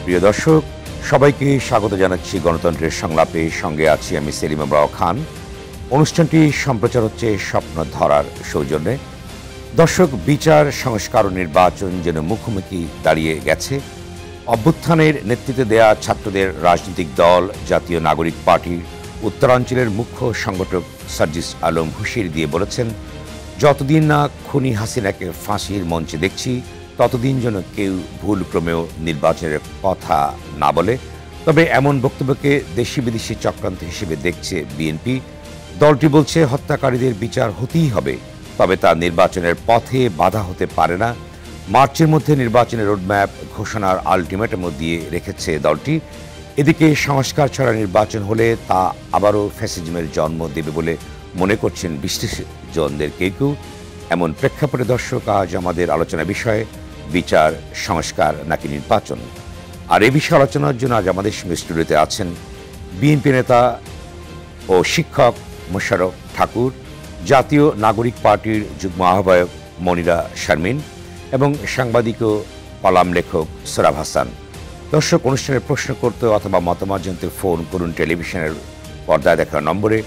প্রিয় দর্শক, সবাইকে স্বাগত জানাচ্ছি গণতন্ত্রের সংলাপে। সঙ্গে আছি আমি সেলিম আমরাও খান। অনুষ্ঠানটি সম্প্রচার হচ্ছে স্বপ্ন ধরার সৌজন্যে। দর্শক, বিচার, সংস্কার ও নির্বাচন যেন মুখোমুখি দাঁড়িয়ে গেছে। অভ্যুত্থানের নেতৃত্বে দেয়া ছাত্রদের রাজনৈতিক দল জাতীয় নাগরিক পার্টির উত্তরাঞ্চলের মুখ্য সংগঠক সার্জিস আলম হুঁশিয়ারি দিয়ে বলেছেন, যতদিন না খুনি হাসিনাকে ফাঁসির মঞ্চে দেখছি ততদিন যেন কেউ ভুলক্রমেও নির্বাচনের কথা না বলে। তবে এমন বক্তব্যকে দেশি বিদেশি চক্রান্ত হিসেবে দেখছে বিএনপি। দলটি বলছে, হত্যাকারীদের বিচার হতেই হবে, তবে তা নির্বাচনের পথে বাধা হতে পারে না। মার্চের মধ্যে নির্বাচনের রোডম্যাপ ঘোষণার আলটিমেটামও দিয়ে রেখেছে দলটি। এদিকে সংস্কার ছাড়া নির্বাচন হলে তা আবারও ফ্যাসিজমের জন্ম দেবে বলে মনে করছেন বিশ্লেষকদের কেউ কেউ। এমন প্রেক্ষাপটে দর্শক, আজ আমাদের আলোচনা বিষয়ে বিচার, সংস্কার নাকি নির্বাচন। আর এই বিষয়ে আলোচনার জন্য আজ আমাদের সঙ্গে স্টুডিওতে আছেন বিএনপি নেতা ও শিক্ষক মোশাররফ ঠাকুর, জাতীয় নাগরিক পার্টির যুগ্ম আহ্বায়ক মনিরা শারমিন এবং সাংবাদিক ও কলাম লেখক সোরাব হাসান। দর্শক, অনুষ্ঠানে প্রশ্ন করতে অথবা মতামত জানতে ফোন করুন টেলিভিশনের পর্দায় দেখা নম্বরে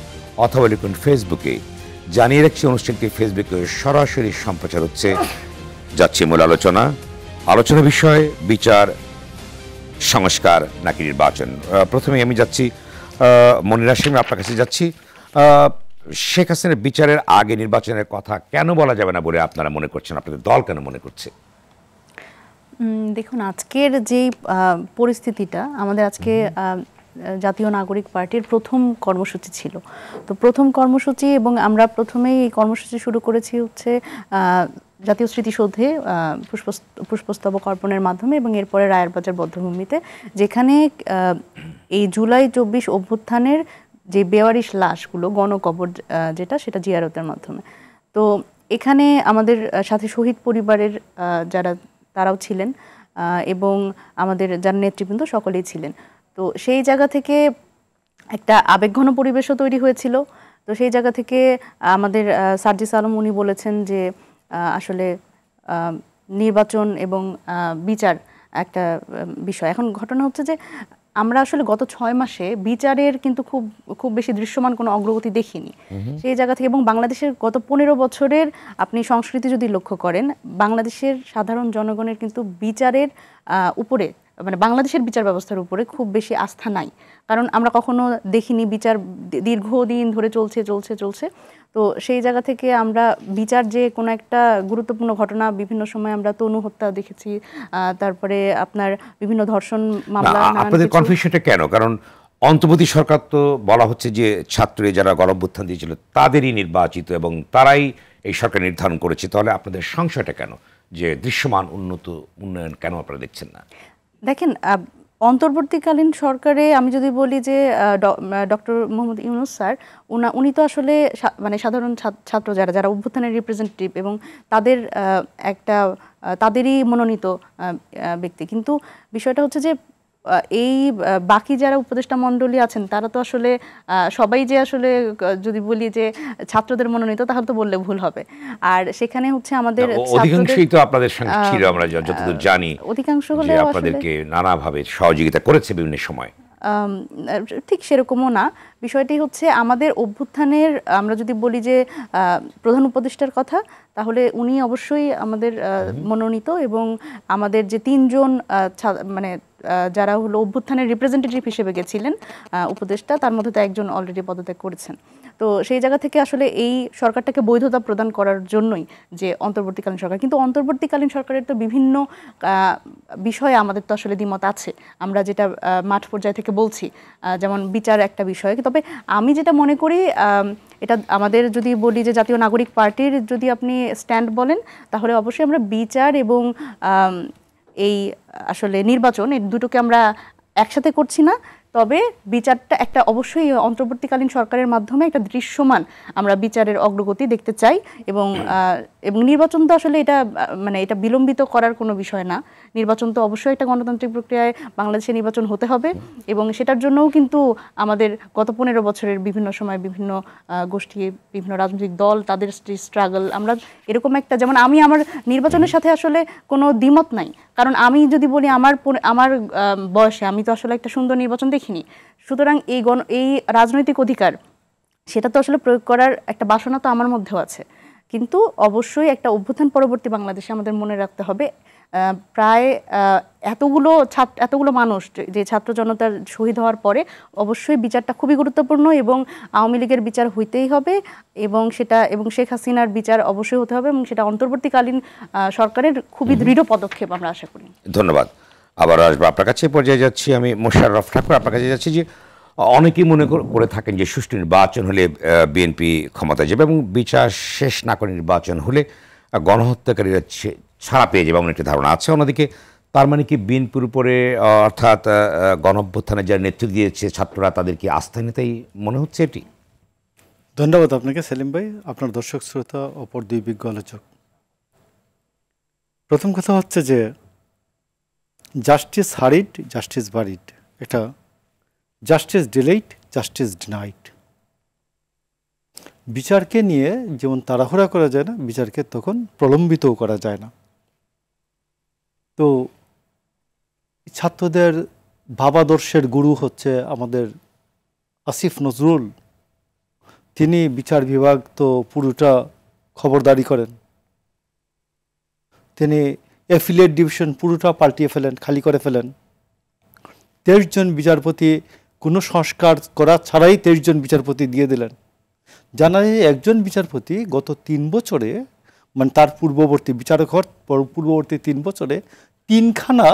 অথবা লিখুন ফেসবুকে। জানিয়ে রাখছি, অনুষ্ঠানটি ফেসবুকে সরাসরি সম্প্রচার হচ্ছে। যাচ্ছে মূল আলোচনা বিষয় বিচার, সংস্কার নাকি নির্বাচন। প্রথমে আমি যাচ্ছি মনিরা শারমিন, আপনার কাছে যাচ্ছি। শেখ হাসিনার বিচারের আগে নির্বাচনের কথা কেন বলা যাবে না বলে আপনারা মনে করছেন, আপনাদের দল কেন মনে করছে? দেখুন, আজকের যেই পরিস্থিতিটা, আমাদের আজকে জাতীয় নাগরিক পার্টির প্রথম কর্মসূচি ছিল। তো প্রথম কর্মসূচি, এবং আমরা প্রথমেই এই কর্মসূচি শুরু করেছি হচ্ছে জাতীয় স্মৃতিসৌধে পুষ্পস্তবক অর্পণের মাধ্যমে, এবং এরপরে রায়েরবাজার বধ্যভূমিতে, যেখানে এই জুলাই 24 অভ্যুত্থানের যে বেওয়ারিশ লাশগুলো গণকবর যেটা, সেটা জিয়ারতের মাধ্যমে। তো এখানে আমাদের সাথে শহীদ পরিবারের যারা, তারাও ছিলেন, এবং আমাদের যারা নেতৃবৃন্দ সকলেই ছিলেন। তো সেই জায়গা থেকে একটা আবেগঘন পরিবেশও তৈরি হয়েছিল। তো সেই জায়গা থেকে আমাদের সার্জিস আলম উনি বলেছেন যে আসলে নির্বাচন এবং বিচার একটা বিষয়। এখন ঘটনা হচ্ছে যে আমরা আসলে গত 6 মাসে বিচারের কিন্তু খুব বেশি দৃশ্যমান কোনো অগ্রগতি দেখিনি সেই জায়গা থেকে। এবং বাংলাদেশের গত 15 বছরের আপনি সংস্কৃতি যদি লক্ষ্য করেন, বাংলাদেশের সাধারণ জনগণের কিন্তু বিচারের উপরে, মানে বাংলাদেশের বিচার ব্যবস্থার উপরে খুব বেশি আস্থা নাই। কারণ আমরা কখনো দেখিনি বিচার দীর্ঘদিন ধরে চলছে। তো সেই জায়গা থেকে আমরা বিচার যে কোনো একটা গুরুত্বপূর্ণ ঘটনা, বিভিন্ন সময় আমরা তনু হত্যা দেখেছি, তারপরে আপনার বিভিন্ন ধর্ষণ মামলা। আপনাদের কনফিউশনটা কেন? কারণ অন্তর্বর্তী সরকার তো বলা হচ্ছে যে ছাত্ররা যারা গণঅভ্যুত্থান দিয়েছিল তাদেরই নির্বাচিত এবং তারাই এই সরকার নির্ধারণ করেছে। তাহলে আপনাদের সংশয়টা কেন যে দৃশ্যমান উন্নয়ন কেন আপনারা দেখছেন না? দেখেন, অন্তর্বর্তীকালীন সরকারে আমি যদি বলি যে ডক্টর মোহাম্মদ ইউনূস স্যার, উনি তো আসলে মানে সাধারণ ছাত্র যারা অভ্যুত্থানের রিপ্রেজেন্টেটিভ, এবং তাদের তাদেরই মনোনীত ব্যক্তি। কিন্তু বিষয়টা হচ্ছে যে এই বাকি যারা উপদেষ্টা মণ্ডলী আছেন, তারা তো আসলে সবাই যে আসলে যদি বলি যে ছাত্রদের মনোনীত, তাহলে তো বললে ভুল হবে। আর সেখানে হচ্ছে আমাদের অধিকাংশই তো আপনাদের সঙ্গে ছিল, আমরা যতদূর জানি অধিকাংশ হলে আপনাদেরকে নানাভাবে সহযোগিতা করেছে বিভিন্ন সময়। ঠিক সেরকমও না। বিষয়টি হচ্ছে আমাদের অভ্যুত্থানের, আমরা যদি বলি যে প্রধান উপদেষ্টার কথা, তাহলে উনি অবশ্যই আমাদের মনোনীত, এবং আমাদের যে 3 জন মানে যারা হলো অভ্যুত্থানের রিপ্রেজেন্টেটিভ হিসেবে গেছিলেন উপদেষ্টা, তার মধ্যে তো একজন অলরেডি পদত্যাগ করেছেন। তো সেই জায়গা থেকে আসলে এই সরকারটাকে বৈধতা প্রদান করার জন্যই যে অন্তর্বর্তীকালীন সরকার। কিন্তু অন্তর্বর্তীকালীন সরকারের তো বিভিন্ন বিষয়ে আমাদের তো আসলে দ্বিমত আছে, আমরা যেটা মাঠ পর্যায় থেকে বলছি, যেমন বিচার একটা বিষয়। তবে আমি যেটা মনে করি, এটা আমাদের যদি বলি যে জাতীয় নাগরিক পার্টির যদি আপনি স্ট্যান্ড বলেন, তাহলে অবশ্যই আমরা বিচার এবং এই আসলে নির্বাচন, এই দুটোকে আমরা একসাথে করছি না। তবে বিচারটা একটা অবশ্যই অন্তর্বর্তীকালীন সরকারের মাধ্যমে একটা দৃশ্যমান আমরা বিচারের অগ্রগতি দেখতে চাই, এবং নির্বাচন তো আসলে এটা মানে এটা বিলম্বিত করার কোনো বিষয় না। নির্বাচন তো অবশ্যই একটা গণতান্ত্রিক প্রক্রিয়ায় বাংলাদেশে নির্বাচন হতে হবে, এবং সেটার জন্যও কিন্তু আমাদের গত 15 বছরের বিভিন্ন সময় বিভিন্ন গোষ্ঠী, বিভিন্ন রাজনৈতিক দল, তাদের স্ট্রাগল, আমরা এরকম একটা, যেমন আমি আমার নির্বাচনের সাথে আসলে কোনো দ্বিমত নাই, কারণ আমি যদি বলি আমার বয়সে আমি তো আসলে একটা সুন্দর নির্বাচন দেখিনি। সুতরাং এই রাজনৈতিক অধিকার সেটা তো আসলে প্রয়োগ করার একটা বাসনা তো আমার মধ্যেও আছে, কিন্তু অবশ্যই একটা অভ্যুত্থান পরবর্তী বাংলাদেশে আমাদের মনে রাখতে হবে প্রায় এতগুলো মানুষ যে ছাত্র জনতার শহীদ হওয়ার পরে অবশ্যই বিচারটা খুবই গুরুত্বপূর্ণ, এবং আওয়ামী লীগের বিচার হইতেই হবে, এবং শেখ হাসিনার বিচার অবশ্যই হতে হবে, এবং সেটা অন্তর্বর্তীকালীন সরকারের খুবই দৃঢ় পদক্ষেপ আমরা আশা করি। ধন্যবাদ। আবার আসবো আপনার কাছে, পর্যায়ে যাচ্ছি আমি মোশাররফ ঠাকুর, আপনার কাছে যাচ্ছি যে অনেকেই মনে করে থাকেন যে সুষ্ঠু নির্বাচন হলে বিএনপি ক্ষমতায় যাবে এবং বিচার শেষ না করে নির্বাচন হলে গণহত্যাকারীরা ছাড়া পেয়ে যাবে এমন একটি ধারণা আছে। অন্যদিকে তার মানে কি বিএনপির উপরে অর্থাৎ গণঅভ্যুত্থানে যারা নেতৃত্ব দিয়েছে ছাত্ররা তাদের কি আস্থা নিতেই মনে হচ্ছে এটি? ধন্যবাদ আপনাকে সেলিম ভাই, আপনার দর্শক শ্রোতা অপর দুই বিজ্ঞ আলোচক। প্রথম কথা হচ্ছে যে জাস্টিস হারিড, জাস্টিস বারিড, এটা জাস্টিস ডিলেইড, জাস্টিস ডিনাইড। বিচারকে নিয়ে যেমন তাড়াহুড়া করা যায় না, বিচারকে তখন প্রলম্বিতও করা যায় না। তো ছাত্রদের ভাবাদর্শের গুরু হচ্ছে আমাদের আসিফ নজরুল। তিনি বিচার বিভাগ তো পুরোটা খবরদারি করেন। তিনি অ্যাফিলিয়েট ডিভিশন পুরোটা পাল্টিয়ে ফেলেন, খালি করে ফেলেন। 23 জন বিচারপতি কোনো সংস্কার করা ছাড়াই 23 জন বিচারপতি দিয়ে দিলেন। জানা যায় একজন বিচারপতি গত 3 বছরে, মানে তার পূর্ববর্তী বিচারক পূর্ববর্তী 3 বছরে 3খানা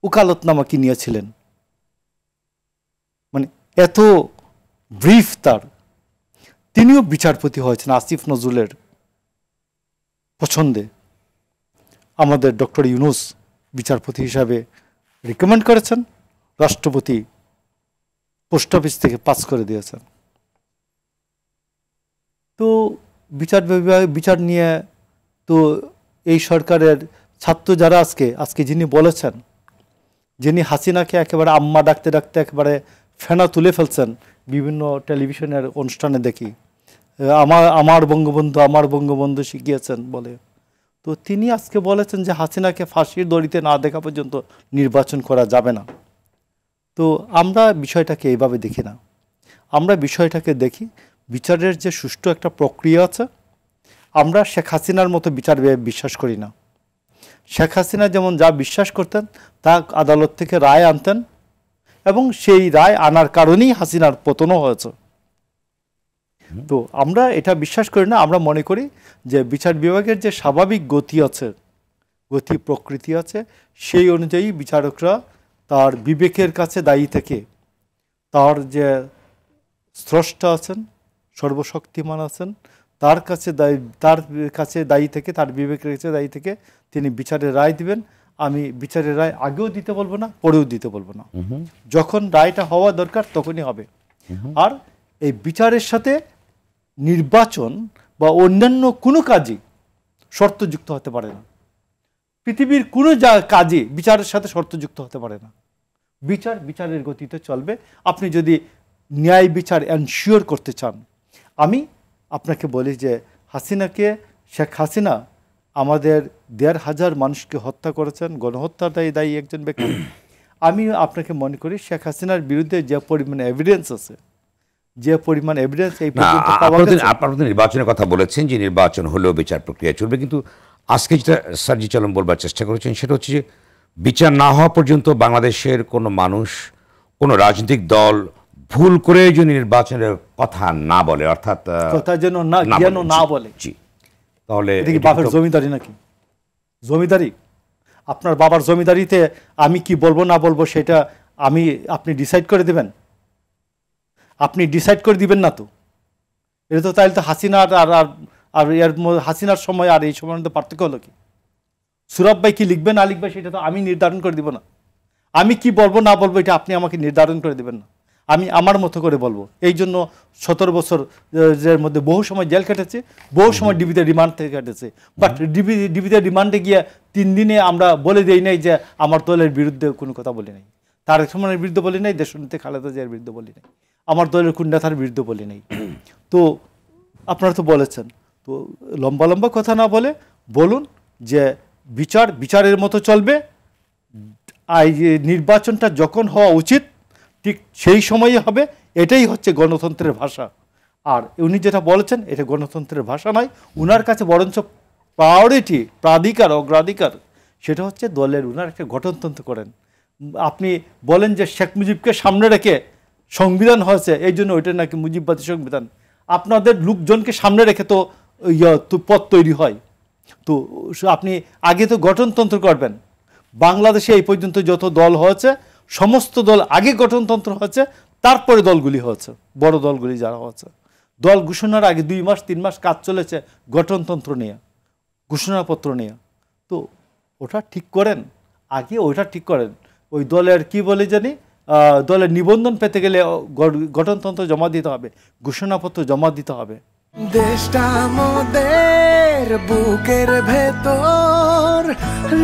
ওকালতনামা কিনিয়েছিলেন। মানে এত ব্রিফ তার। তিনিও বিচারপতি হয়েছেন আসিফ নজরুলের পছন্দে। আমাদের ডক্টর ইউনুস বিচারপতি হিসাবে রিকমেন্ড করেছেন, রাষ্ট্রপতি পোস্ট অফিস থেকে পাস করে দিয়েছেন। তো বিচার নিয়ে তো এই সরকারের ছাত্র যারা আজকে যিনি বলেছেন, যিনি হাসিনাকে একেবারে আম্মা ডাকতে ডাকতে একেবারে ফেনা তুলে ফেলছেন, বিভিন্ন টেলিভিশনের অনুষ্ঠানে দেখি আমার বঙ্গবন্ধু শিখিয়েছেন বলে। তো তিনি আজকে বলেছেন যে হাসিনাকে ফাঁসির দড়িতে না দেখা পর্যন্ত নির্বাচন করা যাবে না। তো আমরা বিষয়টাকে এইভাবে দেখি না, আমরা বিষয়টাকে দেখি বিচারের যে সুষ্ঠু একটা প্রক্রিয়া আছে। আমরা শেখ হাসিনার মতো বিচার বিশ্বাস করি না। শেখ হাসিনা যেমন যা বিশ্বাস করতেন তা আদালত থেকে রায় আনতেন, এবং সেই রায় আনার কারণেই হাসিনার পতনও হয়েছে। তো আমরা এটা বিশ্বাস করি না। আমরা মনে করি যে বিচার বিভাগের যে স্বাভাবিক গতি প্রকৃতি আছে, সেই অনুযায়ী বিচারকরা তার বিবেকের কাছে দায়ী থেকে, তার যে স্রষ্টা আছেন, সর্বশক্তিমান আছেন, তার কাছে দায়ী থেকে, তার বিবেকের কাছে দায়ী থেকে তিনি বিচারের রায় দিবেন। আমি বিচারের রায় আগেও দিতে বলবো না, পরেও দিতে বলবো না। যখন রায়টা হওয়া দরকার তখনই হবে। আর এই বিচারের সাথে নির্বাচন বা অন্যান্য কোনো কাজই শর্তযুক্ত হতে পারে না। পৃথিবীর কোনো কাজই বিচারের সাথে শর্তযুক্ত হতে পারে না। বিচারের গতিতে চলবে। আপনি যদি ন্যায় বিচার এনশিওর করতে চান, আমি আপনাকে বলি যে শেখ হাসিনা আমাদের 1,500 মানুষকে হত্যা করেছেন, গণহত্যার দায়ী একজন ব্যক্তি। আমি আপনাকে মনে করি শেখ হাসিনার বিরুদ্ধে যে পরিমাণ এভিডেন্স আছে, যে পরিমাণ এভিডেন্স এই পর্যন্ত পাওয়া গেছে। আপনারা নির্বাচনের কথা বলেছেন যে নির্বাচন হলেও বিচার প্রক্রিয়া চলবে, কিন্তু আজকে যেটা সার্জি চলম বলবার চেষ্টা করেছেন সেটা হচ্ছে যে বিচার না হওয়া পর্যন্ত বাংলাদেশের কোনো মানুষ, কোনো রাজনৈতিক দল ভুল করে যদি নির্বাচনের কথা না বলে, অর্থাৎ কথা যেন না বলে, তাহলে এটা কি বাবার জমিদারি নাকি? জমিদারি, আপনার বাবার জমিদারিতে আমি কি বলবো না বলবো সেটা আপনি ডিসাইড করে দেবেন? আপনি ডিসাইড করে দিবেন না তো। এটা তো তাহলে তো হাসিনার আর এর হাসিনার সময় আর এই সময়ের মধ্যে পার্থক্য হলো কি? সুরাব ভাই কি লিখবে না লিখবে সেটা তো আমি নির্ধারণ করে দিব না। আমি কি বলবো না বলবো এটা আপনি আমাকে নির্ধারণ করে দেবেন না, আমি আমার মতো করে বলবো। এই জন্য 17 বছর এর মধ্যে বহু সময় জেল কেটেছে, বহু সময় ডিবিতে রিমান্ড থেকে কেটেছে। বাট ডিবিতে রিমান্ডে গিয়ে 3 দিনে আমরা বলে দেই নাই যে আমার দলের বিরুদ্ধে কোনো কথা বলি নাই, তারেক রহমানের বিরুদ্ধে বলি নাই, দেশনেত্রী খালেদা জিয়ার বিরুদ্ধে বলি নাই, আমার দলের কোন নেতার বিরুদ্ধে বলি নাই। তো আপনারা তো বলেছেন, তো লম্বা লম্বা কথা না বলে বলুন যে বিচারের মতো চলবে, নির্বাচনটা যখন হওয়া উচিত ঠিক সেই সময়ই হবে, এটাই হচ্ছে গণতন্ত্রের ভাষা। আর উনি যেটা বলেছেন এটা গণতন্ত্রের ভাষা নয়, উনার কাছে বরঞ্চ প্রায়োরিটি, অগ্রাধিকার সেটা হচ্ছে দলের উনার একটা গঠনতন্ত্র করেন। আপনি বলেন যে শেখ মুজিবকে সামনে রেখে সংবিধান হয়েছে, এই জন্য ওইটা নাকি মুজিববাদী সংবিধান। আপনাদের লোকজনকে সামনে রেখে তো পথ তৈরি হয়। তো আপনি আগে তো গঠনতন্ত্র করবেন। বাংলাদেশে এই পর্যন্ত যত দল হয়েছে সমস্ত দল আগে গঠনতন্ত্র হয়েছে, তারপরে দলগুলি হয়েছে, বড় দলগুলি যারা হয়েছে। দল ঘোষণার আগে 2 মাস 3 মাস কাজ চলেছে গঠনতন্ত্র নিয়ে, ঘোষণাপত্র নিয়ে। তো ওটা ঠিক করেন, আগে ওইটা ঠিক করেন। ওই দলের কি বলে জানি, দলের নিবন্ধন পেতে গেলে গঠনতন্ত্র জমা দিতে হবে, ঘোষণাপত্র জমা দিতে হবে। দেশটা আমাদের বুকের ভেতর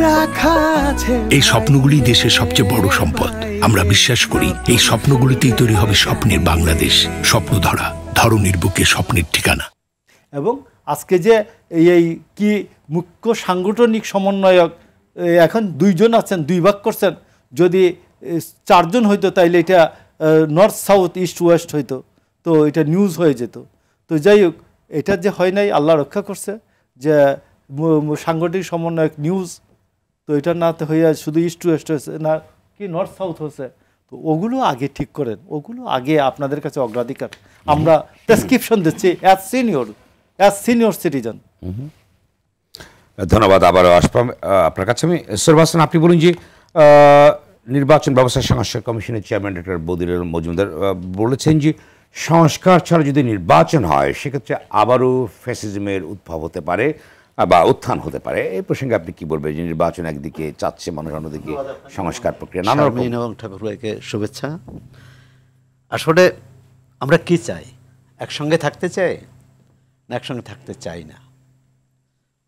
রাখা আছে। এই স্বপ্নগুলি দেশের সবচেয়ে বড় সম্পদ। আমরা বিশ্বাস করি এই স্বপ্নগুলিতেই তৈরি হবে স্বপ্নের বাংলাদেশ। স্বপ্ন ধরা, ধরনীর বুকে স্বপ্নের ঠিকানা। এবং আজকে যে এই কি মুখ্য সাংগঠনিক সমন্বয়ক এখন 2 জন আছেন, 2 ভাগ করছেন। যদি 4 জন হইতো তাইলে এটা নর্থ সাউথ ইস্ট ওয়েস্ট হইতো, তো এটা নিউজ হয়ে যেত। তো যাই হোক, এটা যে হয় নাই আল্লাহ রক্ষা করছে, যে সাংগঠনিক সমন্বয়ক নিউজ, তো এটা না হইয়া শুধু ইস্ট ওয়েস্ট হয়েছে না কি নর্থ সাউথ হয়েছে। তো ওগুলো আগে ঠিক করেন, ওগুলো আগে আপনাদের কাছে অগ্রাধিকার। আমরা প্রেসক্রিপশন দিচ্ছি অ্যাজ সিনিয়র সিটিজেন। ধন্যবাদ। আবারও আসলাম আপনার কাছে। আমি সরবাসন, আপনি বলুন যে নির্বাচন ব্যবস্থা সংস্কার কমিশনের চেয়ারম্যান ডক্টর বদিউল আলম মজুমদার বলেছেন যে সংস্কার ছাড়া যদি নির্বাচন হয় সেক্ষেত্রে আবারও ফ্যাসিজমের উদ্ভব হতে পারে বা উত্থান হতে পারে। এই প্রসঙ্গে আপনি কি বলবেন যে নির্বাচন একদিকে চাচ্ছে মানুষ, অন্যদিকে সংস্কার প্রক্রিয়া নানা রকম। এবং ঠাকুর ভাইকে শুভেচ্ছা। আসলে আমরা কি চাই? একসঙ্গে থাকতে চাই না একসঙ্গে থাকতে চাই না,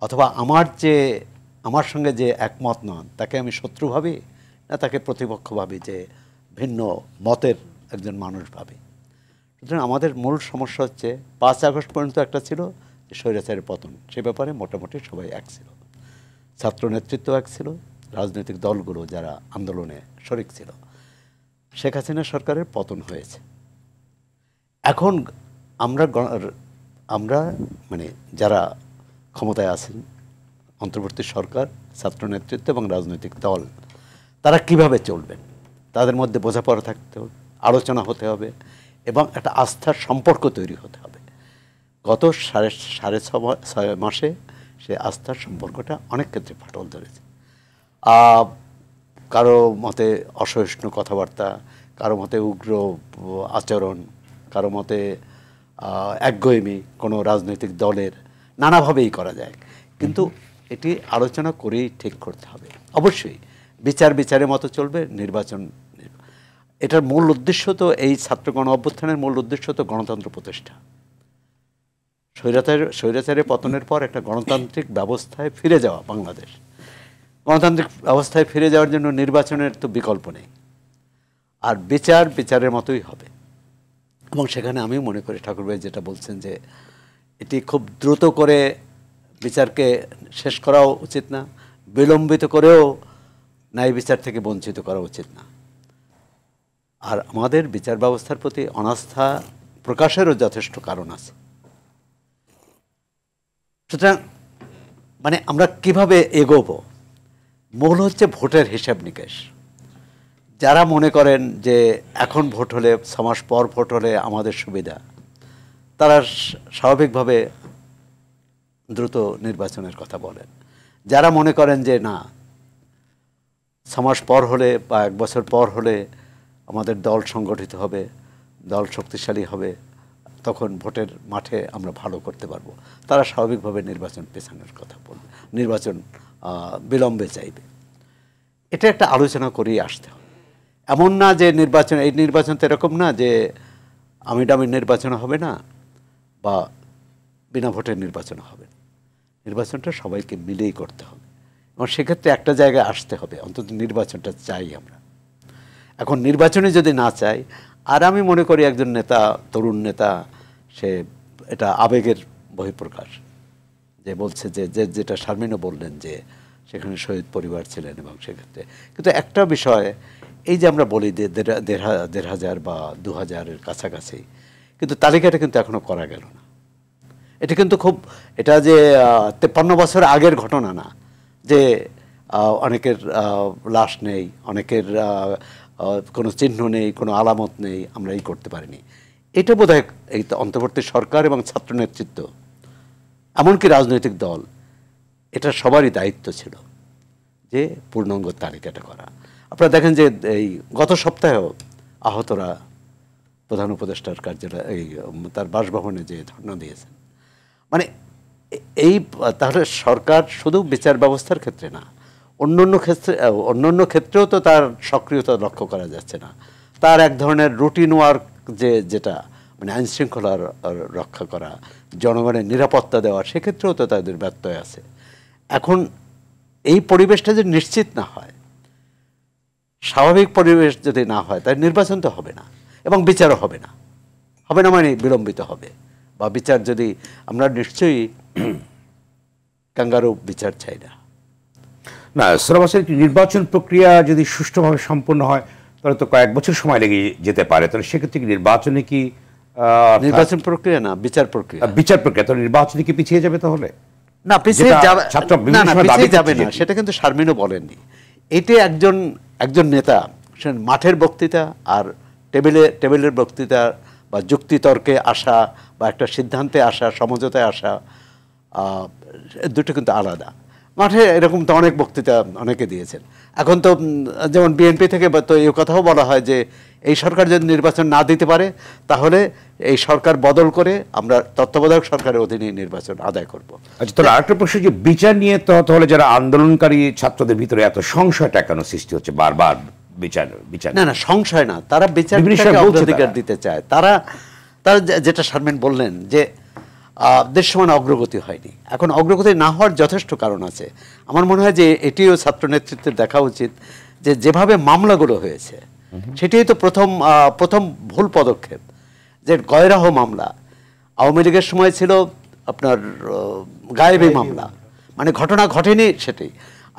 অথবা আমার সঙ্গে যে একমত নন তাকে আমি শত্রু ভাবি না তাকে প্রতিপক্ষ ভাবি, যে ভিন্ন মতের একজন মানুষ ভাবি। সুতরাং আমাদের মূল সমস্যা হচ্ছে 5 আগস্ট পর্যন্ত একটা ছিল স্বৈরাচারের পতন, সে ব্যাপারে মোটামুটি সবাই এক ছিল, ছাত্র নেতৃত্ব এক ছিল, রাজনৈতিক দলগুলো যারা আন্দোলনে শরিক ছিল। শেখ হাসিনা সরকারের পতন হয়েছে। এখন আমরা মানে যারা ক্ষমতায় আছেন, অন্তর্বর্তী সরকার, ছাত্র নেতৃত্ব এবং রাজনৈতিক দল, তারা কিভাবে চলবেন তাদের মধ্যে বোঝাপড়া থাকতে হবে, আলোচনা হতে হবে এবং একটা আস্থার সম্পর্ক তৈরি হতে হবে। গত সাড়ে 6 মাসে সে আস্থার সম্পর্কটা অনেক ক্ষেত্রে ফাটল ধরেছে। কারো মতে অসহিষ্ণু কথাবার্তা, কারো মতে উগ্র আচরণ, কারো মতে একগুঁয়েমি কোনো রাজনৈতিক দলের, নানাভাবেই করা যায়। কিন্তু এটি আলোচনা করেই ঠিক করতে হবে। অবশ্যই বিচারের মতো চলবে নির্বাচন। এটার মূল উদ্দেশ্য তো, এই ছাত্র গণ অভ্যুত্থানের মূল উদ্দেশ্য তো গণতন্ত্র প্রতিষ্ঠা। স্বৈরাচারের পতনের পর একটা গণতান্ত্রিক ব্যবস্থায় ফিরে যাওয়া, বাংলাদেশ গণতান্ত্রিক ব্যবস্থায় ফিরে যাওয়ার জন্য নির্বাচনের তো বিকল্প নেই। আর বিচারের মতোই হবে। এবং সেখানে আমি মনে করি ঠাকুরভাই যেটা বলছেন যে এটি খুব দ্রুত করে বিচারকে শেষ করাও উচিত না, বিলম্বিত করেও ন্যায় বিচার থেকে বঞ্চিত করা উচিত না। আর আমাদের বিচার ব্যবস্থার প্রতি অনাস্থা প্রকাশেরও যথেষ্ট কারণ আছে। সুতরাং মানে আমরা কিভাবে এগোবো, মূল হচ্ছে ভোটের হিসাব নিকেশ। যারা মনে করেন যে এখন ভোট হলে 6 মাস পর ভোট হলে আমাদের সুবিধা, তারা স্বাভাবিকভাবে দ্রুত নির্বাচনের কথা বলেন। যারা মনে করেন যে না, 6 মাস পর হলে বা 1 বছর পর হলে আমাদের দল সংগঠিত হবে, দল শক্তিশালী হবে, তখন ভোটের মাঠে আমরা ভালো করতে পারবো, তারা স্বাভাবিকভাবে নির্বাচন পেছানোর কথা বলবে, নির্বাচন বিলম্বে চাইবে। এটা একটা আলোচনা করেই আসতে হবে। এমন না যে নির্বাচন, এই নির্বাচন তো এরকম না যে আমিডামি নির্বাচন হবে না বা বিনা ভোটের নির্বাচন হবে। নির্বাচনটা সবাইকে মিলেই করতে হবে এবং সেক্ষেত্রে একটা জায়গায় আসতে হবে, অন্তত নির্বাচনটা চাই আমরা। এখন নির্বাচনে যদি না চাই, আর আমি মনে করি একজন নেতা, তরুণ নেতা, সে এটা আবেগের বহিঃপ্রকাশ, যে বলছে যে যেটা শারমিনও বললেন যে সেখানে শহীদ পরিবার ছিলেন এবং সেক্ষেত্রে কিন্তু একটা বিষয় এই যে আমরা বলি যে ১,৫০০ বা ২,০০০-এর কাছাকাছি, কিন্তু তালিকাটা কিন্তু এখনো করা গেল না। এটা কিন্তু খুব, এটা যে ৫৩ বছর আগের ঘটনা না যে অনেকের লাশ নেই, অনেকের কোনো চিহ্ন নেই, কোনো আলামত নেই, আমরা এই করতে পারিনি। এটা বোধহয় এই অন্তর্বর্তী সরকার এবং ছাত্র নেতৃত্ব, এমনকি রাজনৈতিক দল, এটা সবারই দায়িত্ব ছিল যে পূর্ণাঙ্গ তালিকাটা করা। আপনারা দেখেন যে এই গত সপ্তাহেও আহতরা প্রধান উপদেষ্টার কার্যালয়, এই তার বাসভবনে যে ধর্ণা দিয়েছেন। মানে এই তাহলে সরকার শুধু বিচার ব্যবস্থার ক্ষেত্রে না, অন্যান্য ক্ষেত্রেও তো তার সক্রিয়তা লক্ষ্য করা যাচ্ছে না। তার এক ধরনের রুটিন ওয়ার্ক যেটা মানে আইন শৃঙ্খলা রক্ষা করা, জনগণের নিরাপত্তা দেওয়া, সেক্ষেত্রেও তো তাদের ব্যত্যয় আছে। এখন এই পরিবেশটা যদি নিশ্চিত না হয়, স্বাভাবিক পরিবেশ যদি না হয়, তাই নির্বাচন তো হবে না এবং বিচারও হবে না। হবে না মানে বিলম্বিত হবে, বা বিচার যদি আমরা নিশ্চয়ই কাঙ্গারু বিচার চাই না। না সরাসরি নির্বাচন প্রক্রিয়া যদি সুষ্ঠুভাবে সম্পন্ন হয় তাহলে তো কয়েক বছর সময় লেগে যেতে পারে। তাহলে সেক্ষেত্রে কি নির্বাচনে কি নির্বাচন প্রক্রিয়া না, বিচার প্রক্রিয়া, বিচার প্রক্রিয়া, তো নির্বাচনে কি পিছিয়ে যাবে তাহলে? না, পিছিয়ে যাবে না, সেটা কিন্তু শারমিনও বলেননি। এতে একজন নেতা মাঠের বক্তৃতা আর টেবিলের বক্তৃতা বা যুক্তিতর্কে আসা বা একটা সিদ্ধান্তে আসা, সমঝোতায় আসা, দুটো কিন্তু আলাদা। মাঠে এরকম তো অনেক বক্তৃতা অনেকে দিয়েছেন। এখন তো যেমন বিএনপি থেকে তো এই কথাও বলা হয় যে এই সরকার যদি নির্বাচন না দিতে পারে তাহলে এই সরকার বদল করে আমরা তত্ত্বাবধায়ক সরকারের অধীনে নির্বাচন আদায় করব। আচ্ছা, তাহলে আরেকটা প্রশ্ন, যে বিচার নিয়ে তাহলে যারা আন্দোলনকারী ছাত্রদের ভিতরে এত সংশয়টা কেন সৃষ্টি হচ্ছে বারবার? বিচার না, সংশয় না, তারা বিচারটাকে অগ্রাধিকার দিতে চায়। তারা যেটা শারমিন বললেন যে দৃশ্যমান অগ্রগতি হয়নি। এখন অগ্রগতি না হওয়ার যথেষ্ট কারণ আছে। আমার মনে হয় যে এটিও ছাত্র নেতৃত্বের দেখা উচিত যে যেভাবে মামলাগুলো হয়েছে সেটাই তো প্রথম ভুল পদক্ষেপ, যে গয়রাহ মামলা। আওয়ামী লীগের সময় ছিল আপনার গায়েবী মামলা, মানে ঘটনা ঘটেনি সেটাই।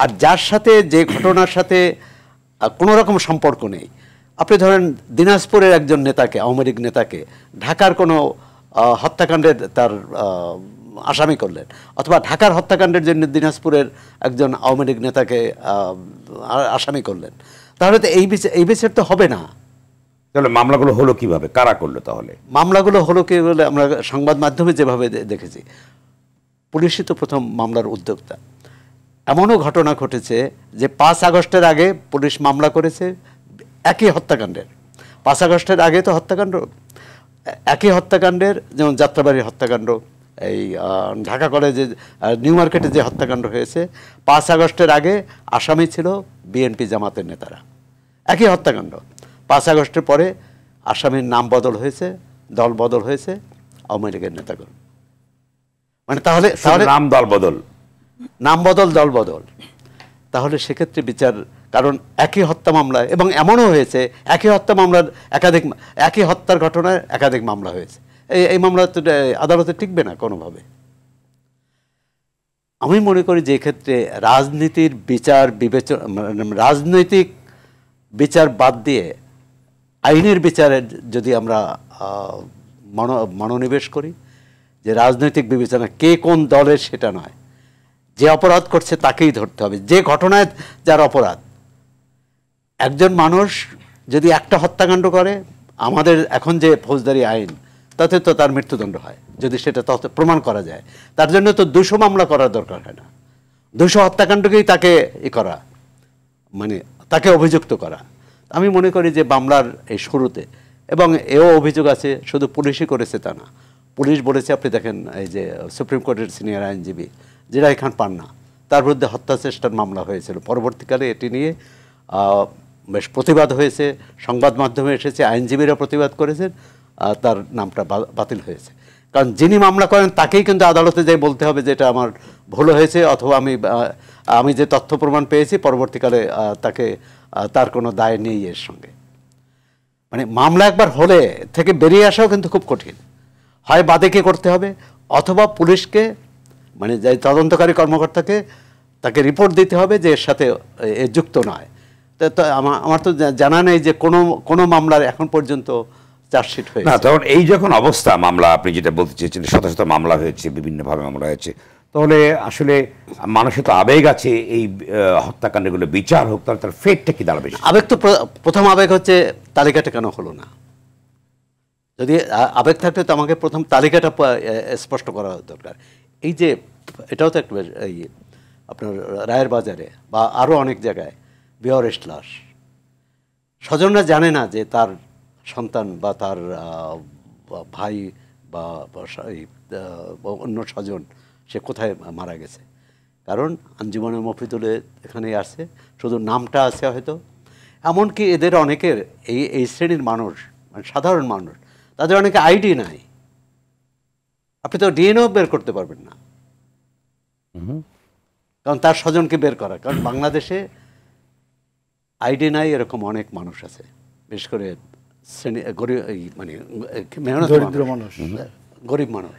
আর যার সাথে, যে ঘটনার সাথে কোনো রকম সম্পর্ক নেই, আপনি ধরেন দিনাজপুরের একজন নেতাকে, আওয়ামী লীগ নেতাকে ঢাকার কোনো হত্যাকাণ্ডের তার আসামি করলেন, অথবা ঢাকার হত্যাকাণ্ডের জন্য দিনাজপুরের একজন আওয়ামী লীগ নেতাকে আসামি করলেন, তাহলে তো এই বিচার তো হবে না। তাহলে মামলাগুলো হলো কিভাবে, কারা করলো? তাহলে মামলাগুলো হলো কি বলে আমরা সংবাদ মাধ্যমে যেভাবে দেখেছি, পুলিশই তো প্রথম মামলার উদ্যোক্তা। এমনও ঘটনা ঘটেছে যে ৫ আগস্টের আগে পুলিশ মামলা করেছে একই হত্যাকাণ্ডের। ৫ আগস্টের আগে তো হত্যাকাণ্ড, একই হত্যাকাণ্ডের, যেমন যাত্রাবাড়ির হত্যাকাণ্ড, এই ঢাকা কলেজে নিউ মার্কেটে যে হত্যাকাণ্ড হয়েছে, ৫ আগস্টের আগে আসামি ছিল বিএনপি জামাতের নেতারা। একই হত্যাকাণ্ড, ৫ আগস্টের পরে আসামির নাম বদল হয়েছে, দল বদল হয়েছে, আওয়ামী লীগের নেতাগণ। মানে তাহলে নাম দল বদল, দল বদল, তাহলে সেক্ষেত্রে বিচার, কারণ একই হত্যা মামলায়, এবং এমনও হয়েছে একই হত্যা মামলার একই হত্যার ঘটনায় একাধিক মামলা হয়েছে। এই মামলা তো আদালতে টিকবে না কোনোভাবে। আমি মনে করি যে এক্ষেত্রে রাজনীতির বিচার বিবেচনা, রাজনৈতিক বিচার বাদ দিয়ে আইনের বিচারের যদি আমরা মনোনিবেশ করি, যে রাজনৈতিক বিবেচনা কে কোন দলের সেটা নয়, যে অপরাধ করছে তাকেই ধরতে হবে, যে ঘটনায় যার অপরাধ। একজন মানুষ যদি একটা হত্যাকাণ্ড করে, আমাদের এখন যে ফৌজদারি আইন, তাতে তো তার মৃত্যুদণ্ড হয় যদি সেটা প্রমাণ করা যায়। তার জন্য তো ২০০ মামলা করার দরকার হয় না, ২০০ হত্যাকাণ্ডকেই তাকে করা, মানে তাকে অভিযুক্ত করা। আমি মনে করি যে মামলার এই শুরুতে, এবং এও অভিযোগ আছে শুধু পুলিশই করেছে তা না, পুলিশ বলেছে, আপনি দেখেন এই যে সুপ্রিম কোর্টের সিনিয়র আইনজীবী জিরাই খান পান্না, তার বিরুদ্ধে হত্যা চেষ্টার মামলা হয়েছিল। পরবর্তীকালে এটি নিয়ে বেশ প্রতিবাদ হয়েছে, সংবাদ মাধ্যমে এসেছে, আইনজীবীরা প্রতিবাদ করেছেন, তার নামটা বাতিল হয়েছে। কারণ যিনি মামলা করেন তাকেই কিন্তু আদালতে যাই বলতে হবে যে এটা আমার ভুল হয়েছে, অথবা আমি যে তথ্য প্রমাণ পেয়েছি পরবর্তীকালে তার কোনো দায় নেই এর সঙ্গে। মানে মামলা একবার হলে থেকে বেরিয়ে আসাও কিন্তু খুব কঠিন। হয় বাদীকে করতে হবে, অথবা পুলিশকে, মানে যে তদন্তকারী কর্মকর্তাকে তাকে রিপোর্ট দিতে হবে যে এর সাথে এ যুক্ত নয়। তো আমার তো জানা নেই যে কোনো মামলার এখন পর্যন্ত চার্জশিট হয়েছে। না, তখন এই যখন অবস্থা, মামলা আপনি যেটা বলতে চেয়েছেন শত শত মামলা হয়েছে, বিভিন্নভাবে মামলা হয়েছে, তাহলে আসলে মানুষের তো আবেগ আছে, এই হত্যাকাণ্ডগুলো বিচার হোক, তাহলে তার ফেটটা কি দাঁড়াবে? আবেগ তো প্রথম আবেগ হচ্ছে তালিকাটা কেন হলো না। যদি আবেগ থাকতে তো আমাকে প্রথম তালিকাটা স্পষ্ট করা দরকার। এই যে এটাও তো একটা এই আপনার রায়ের বাজারে বা আরও অনেক জায়গায় বেয়ারেস্ট লাশ, স্বজনরা জানে না যে তার সন্তান বা তার ভাই বা অন্য স্বজন সে কোথায় মারা গেছে। কারণ আঞ্জুমানে মফিদুলে এখানে আসছে, শুধু নামটা আছে হয়তো। এমনকি এদের অনেকের এই শ্রেণীর মানুষ, মানে সাধারণ মানুষ, তাদের অনেকে আইডি নাই। আপনি তো ডিএনএও বের করতে পারবেন না, কারণ তার স্বজনকে বের করা। কারণ বাংলাদেশে আইডি নাই এরকম অনেক মানুষ আছে, বিশেষ করে গরিব, মানে মেহনতি মানুষ, গরিব মানুষ।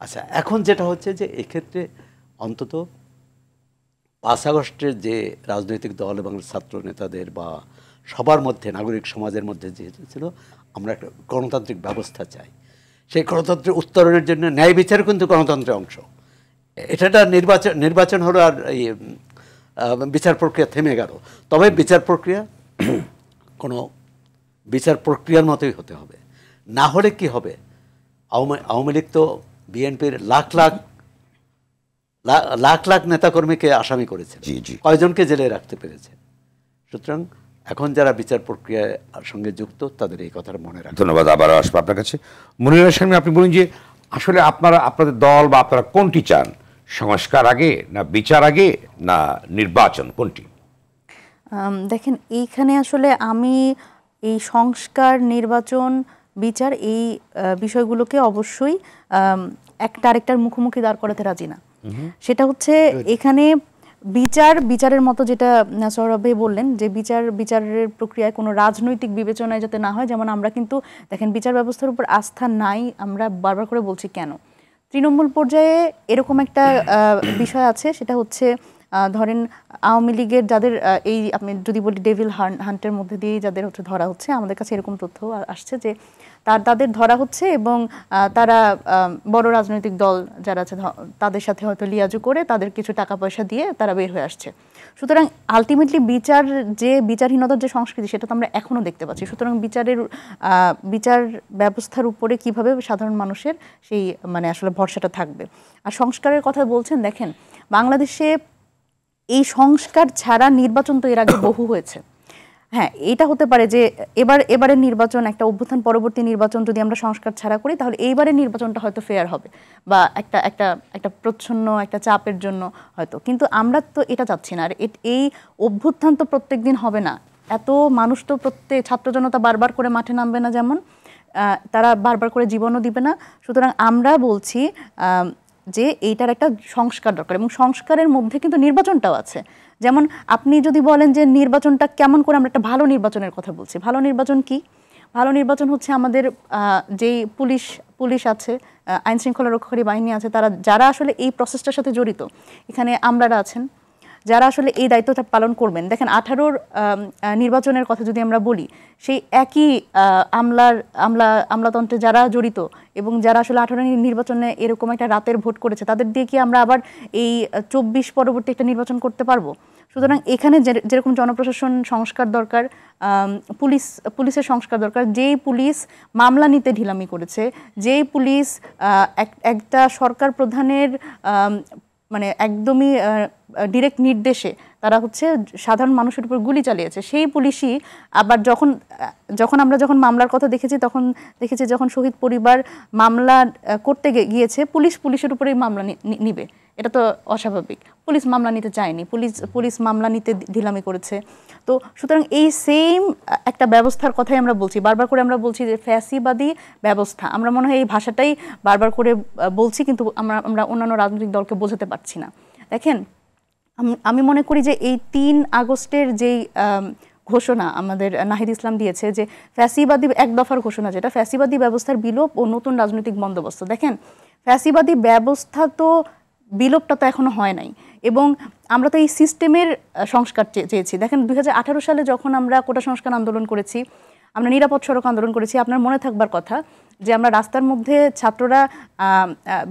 আচ্ছা, এখন যেটা হচ্ছে যে এক্ষেত্রে অন্তত 5 আগস্টের যে রাজনৈতিক দল এবং ছাত্র নেতাদের বা সবার মধ্যে, নাগরিক সমাজের মধ্যে যে ছিল, আমরা একটা গণতান্ত্রিক ব্যবস্থা চাই। সেই গণতন্ত্রের উত্তরণের জন্য ন্যায় বিচার কিন্তু গণতন্ত্রের অংশ। এটা নির্বাচন হলো আর এই বিচার প্রক্রিয়া থেমে গেল। তবে বিচার প্রক্রিয়া কোনো বিচার প্রক্রিয়ার মতোই হতে হবে। না হলে কি হবে? আওয়ামী লীগ তো বিএনপির লাখ লাখ নেতাকর্মীকে আসামি করেছে, কয়জনকে জেলে রাখতে পেরেছে। সুতরাং এখন যারা বিচার প্রক্রিয়ার সঙ্গে যুক্ত তাদের এই কথাটা মনে রাখবেন। ধন্যবাদ। আবার আসবো আপনার কাছে। মনির হোসেন, আপনি বলুন যে আসলে আপনাদের দল বা আপনারা কোনটি চান? সংস্কার আগে, না বিচার আগে, না নির্বাচন, কোনটি? দেখেন, এইখানে আসলে আমি এই সংস্কার, নির্বাচন, বিচার, এই বিষয়গুলোকে অবশ্যই একটা আরেকটার মুখোমুখি দাঁড় করাতে রাজি না। সেটা হচ্ছে এখানে বিচারের মতো, যেটা সৌরভ ভাই বললেন, যে বিচারের প্রক্রিয়ায় কোনো রাজনৈতিক বিবেচনায় যাতে না হয়। যেমন আমরা কিন্তু দেখেন বিচার ব্যবস্থার উপর আস্থা নাই, আমরা বারবার করে বলছি কেন। তৃণমূল পর্যায়ে এরকম একটা বিষয় আছে, সেটা হচ্ছে ধরেন আওয়ামী লীগের যাদের এই, আপনি যদি বলি ডেভিল হান্টের মধ্যে দিয়েই যাদের হচ্ছে ধরা হচ্ছে, আমাদের কাছে এরকম তথ্য আসছে যে তাদের ধরা হচ্ছে এবং তারা বড় রাজনৈতিক দল যারা আছে তাদের সাথে হয়তো লিয়াজু করে তাদের কিছু টাকা পয়সা দিয়ে তারা বের হয়ে আসছে। সুতরাং আলটিমেটলি বিচারহীনতার যে সংস্কৃতি, সেটা তো আমরা এখনও দেখতে পাচ্ছি। সুতরাং বিচার ব্যবস্থার উপরে কিভাবে সাধারণ মানুষের সেই মানে আসলে ভরসাটা থাকবে। আর সংস্কারের কথা বলছেন, দেখেন বাংলাদেশে এই সংস্কার ছাড়া নির্বাচন তো এর আগে বহু হয়েছে। হ্যাঁ, এটা হতে পারে যে এবারের নির্বাচন, একটা অভ্যুত্থান পরবর্তী নির্বাচন যদি আমরা সংস্কার ছাড়া করি, তাহলে এইবারের নির্বাচনটা হয়তো ফেয়ার হবে বা একটা প্রচ্ছন্ন একটা চাপের জন্য হয়তো। কিন্তু আমরা তো এটা চাচ্ছি না। আর এই অভ্যুত্থান তো প্রত্যেক দিন হবে না, এত মানুষ তো ছাত্র জনতা বারবার করে মাঠে নামবে না, যেমন তারা বারবার করে জীবনও দিবে না। সুতরাং আমরা বলছি যে এইটার একটা সংস্কার দরকার, এবং সংস্কারের মধ্যে কিন্তু নির্বাচনটাও আছে। যেমন আপনি যদি বলেন যে নির্বাচনটা কেমন করে, আমরা একটা ভালো নির্বাচনের কথা বলছি। ভালো নির্বাচন কি? ভালো নির্বাচন হচ্ছে আমাদের যেই পুলিশ আছে, আইন শৃঙ্খলা রক্ষাকারী বাহিনী আছে, যারা আসলে এই প্রসেসটার সাথে জড়িত, এখানে আমলারা আছেন যারা আসলে এই দায়িত্বটা পালন করবেন। দেখেন 18-র নির্বাচনের কথা যদি আমরা বলি, সেই একই আমলাতন্ত্রে যারা জড়িত এবং যারা আসলে 18 নির্বাচনে এরকম একটা রাতের ভোট করেছে, তাদের দিয়ে কি আমরা আবার এই 24 পরবর্তী একটা নির্বাচন করতে পারবো? সুতরাং এখানে যেরকম জনপ্রশাসন সংস্কার দরকার, পুলিশের সংস্কার দরকার। যেই পুলিশ মামলা নিতে ঢিলামি করেছে, যেই পুলিশ একটা সরকার প্রধানের মানে একদমই ডিরেক্ট নির্দেশে তারা হচ্ছে সাধারণ মানুষের উপর গুলি চালিয়েছে, সেই পুলিশই আবার যখন আমরা মামলার কথা দেখেছি, তখন যখন শহীদ পরিবার মামলা করতে গিয়েছে, পুলিশের উপরেই মামলা নিবে। এটা তো অস্বাভাবিক। পুলিশ মামলা নিতে চায়নি, পুলিশ মামলা নিতে ঢিলামি করেছে। তো সুতরাং এই সেম একটা ব্যবস্থার কথাই আমরা বলছি, বারবার করে আমরা বলছি যে ফ্যাসিবাদী ব্যবস্থা। আমরা মনে হয় এই ভাষাটাই বারবার করে বলছি, কিন্তু আমরা অন্যান্য রাজনৈতিক দলকে বোঝাতে পারছি না। দেখেন, আমি মনে করি যে এই 3 আগস্টের যেই ঘোষণা আমাদের নাহিদ ইসলাম দিয়েছে, যে ফ্যাসিবাদী এক দফার ঘোষণা, যেটা ফ্যাসিবাদী ব্যবস্থার বিলোপ ও নতুন রাজনৈতিক বন্দোবস্ত। দেখেন, ফ্যাসিবাদী ব্যবস্থা তো বিলোপটা তো এখনো হয় নাই, এবং আমরা তো এই সিস্টেমের সংস্কার চেয়েছি। দেখেন 2018 সালে যখন আমরা কোটা সংস্কার আন্দোলন করেছি, আমরা নিরাপদ সড়ক আন্দোলন করেছি, আপনার মনে থাকবার কথা যে আমরা রাস্তার মধ্যে ছাত্ররা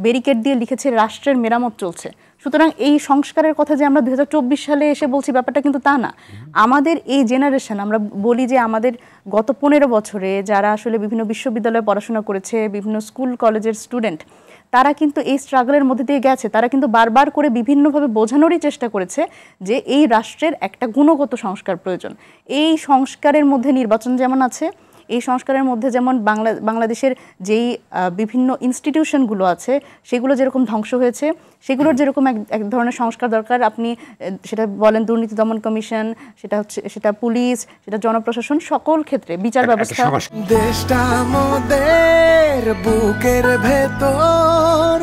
ব্যারিকেড দিয়ে লিখেছে রাষ্ট্রের মেরামত চলছে। সুতরাং এই সংস্কারের কথা যে আমরা 2024 সালে এসে বলছি, ব্যাপারটা কিন্তু তা না। আমাদের এই জেনারেশন, আমরা বলি যে আমাদের গত 15 বছরে যারা আসলে বিভিন্ন বিশ্ববিদ্যালয়ে পড়াশোনা করেছে, বিভিন্ন স্কুল কলেজের স্টুডেন্ট, তারা কিন্তু এই স্ট্রাগলের মধ্যে দিয়ে গেছে। তারা কিন্তু বারবার করে বিভিন্নভাবে বোঝানোরই চেষ্টা করেছে যে এই রাষ্ট্রের একটা গুণগত সংস্কার প্রয়োজন। এই সংস্কারের মধ্যে নির্বাচন যেমন আছে, এই সংস্কারের মধ্যে যেমন বাংলাদেশের যেই বিভিন্ন ইনস্টিটিউশনগুলো আছে সেগুলো যেরকম ধ্বংস হয়েছে, সেগুলোর যেরকম এক ধরনের সংস্কার দরকার। আপনি সেটা বলেন দুর্নীতি দমন কমিশন, সেটা পুলিশ, সেটা জনপ্রশাসন, সকল ক্ষেত্রে বিচার ব্যবস্থা। দেশটা আমাদের বুকের ভেতর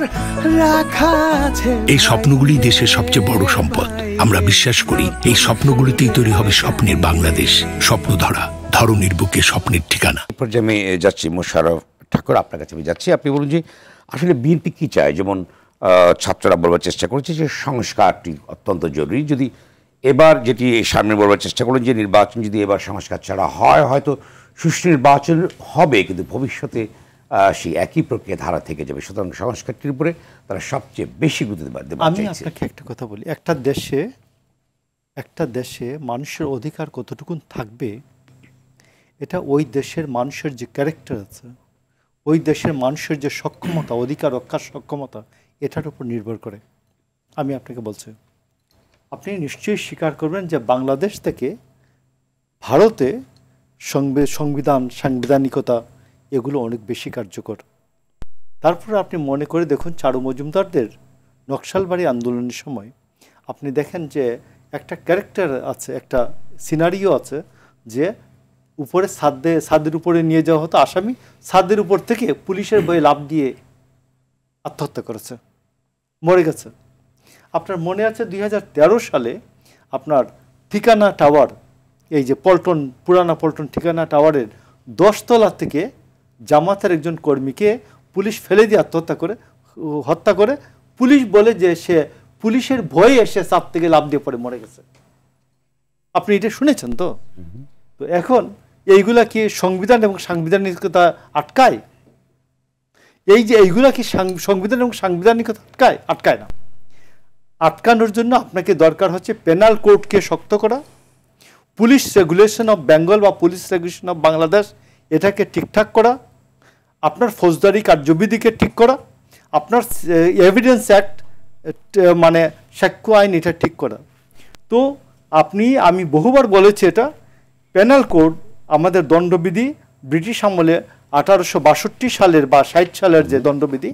রাখা আছে। এই স্বপ্নগুলি দেশের সবচেয়ে বড় সম্পদ। আমরা বিশ্বাস করি এই স্বপ্নগুলিতেই তৈরি হবে স্বপ্নের বাংলাদেশ। স্বপ্ন ধরা, ধরনীর বুকে স্বপ্নের ঠিকানা। পর্যায়ে আমি যাচ্ছি মোশাররফ ঠাকুর, আপনার কাছে আমি যাচ্ছি। আপনি বলুন যে আসলে বিএনপি কি চায়? যেমন ছাত্ররা বলবার চেষ্টা করেছে যে সংস্কারটি অত্যন্ত জরুরি। যদি এবার যেটি সামনে বলবার চেষ্টা করলেন যে নির্বাচন যদি এবার সংস্কার ছাড়া হয়, হয়তো সুষ্ঠু নির্বাচন হবে, কিন্তু ভবিষ্যতে সেই একই প্রক্রিয়া ধারা থেকে যাবে। সুতরাং সংস্কারটির উপরে তারা সবচেয়ে বেশি গুরুত্ব দেবে। আমি আপনাকে একটা কথা বলি, একটা দেশে মানুষের অধিকার কতটুকুন থাকবে, এটা ওই দেশের মানুষের যে ক্যারেক্টার আছে, ওই দেশের মানুষের যে সক্ষমতা, অধিকার রক্ষার সক্ষমতা, এটার উপর নির্ভর করে। আমি আপনাকে বলছি, আপনি নিশ্চয়ই স্বীকার করবেন যে বাংলাদেশ থেকে ভারতে সাংবিধানিকতা এগুলো অনেক বেশি কার্যকর। তারপরে আপনি মনে করে দেখুন ছাড়ু মজুমদারদের নকশালবাড়ি আন্দোলনের সময় আপনি দেখেন যে একটা ক্যারেক্টার আছে, একটা সিনারিও আছে, যে উপরে ছাদের উপরে নিয়ে যাওয়া হতো আসামি, ছাদের উপর থেকে পুলিশের ভয়ে লাফ দিয়ে আত্মহত্যা করেছে, মরে গেছে। আপনার মনে আছে 2013 সালে আপনার ঠিকানা টাওয়ার, এই যে পুরানা পল্টন ঠিকানা টাওয়ারের 10 তলা থেকে জামাতের একজন কর্মীকে পুলিশ ফেলে দিয়ে হত্যা করে পুলিশ বলে যে সে পুলিশের ভয়ে এসে ছাদ থেকে লাফ দিয়ে পড়ে মরে গেছে। আপনি এটা শুনেছেন তো? তো এখন এইগুলা কি সংবিধান এবং সাংবিধানিকতা আটকায়? এই যে এইগুলা কি সংবিধান এবং সাংবিধানিকতা আটকায় না। আটকানোর জন্য আপনাকে দরকার হচ্ছে পেনাল কোডকে শক্ত করা, পুলিশ রেগুলেশন অফ বেঙ্গল বা পুলিশ রেগুলেশন অফ বাংলাদেশ এটাকে ঠিকঠাক করা, আপনার ফৌজদারি কার্যবিধিকে ঠিক করা, আপনার এভিডেন্স অ্যাক্ট মানে সাক্ষ্য আইন এটা ঠিক করা। তো আমি বহুবার বলেছি, এটা পেনাল কোড আমাদের দণ্ডবিধি ব্রিটিশ আমলে 1862 সালের বা 60 সালের যে দণ্ডবিধি,